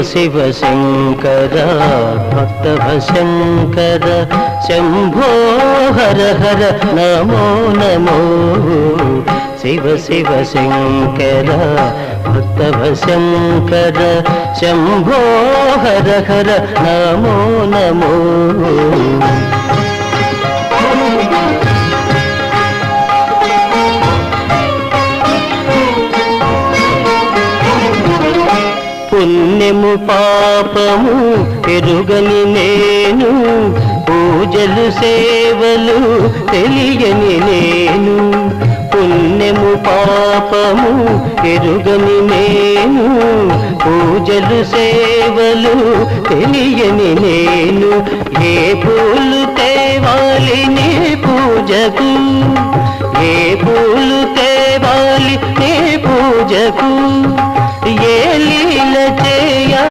శివ శంకర భక్తభశంకర శంభో హర హర నమో నమో శివ శివ శంకర భక్తభశంకర శంభో హర హర నమో నమో పుణ్యము పాపము ఎరుగని నేను పూజలు సేవలు తెలియని నేను పుణ్యము పాపము ఎరుగని నేను పూజలు సేవలు తెలియని నేను ఏ పూలు తేవాలి నీ పూజకు ఏ పూలు తేవాలి నీ పూజకు ఏ లీల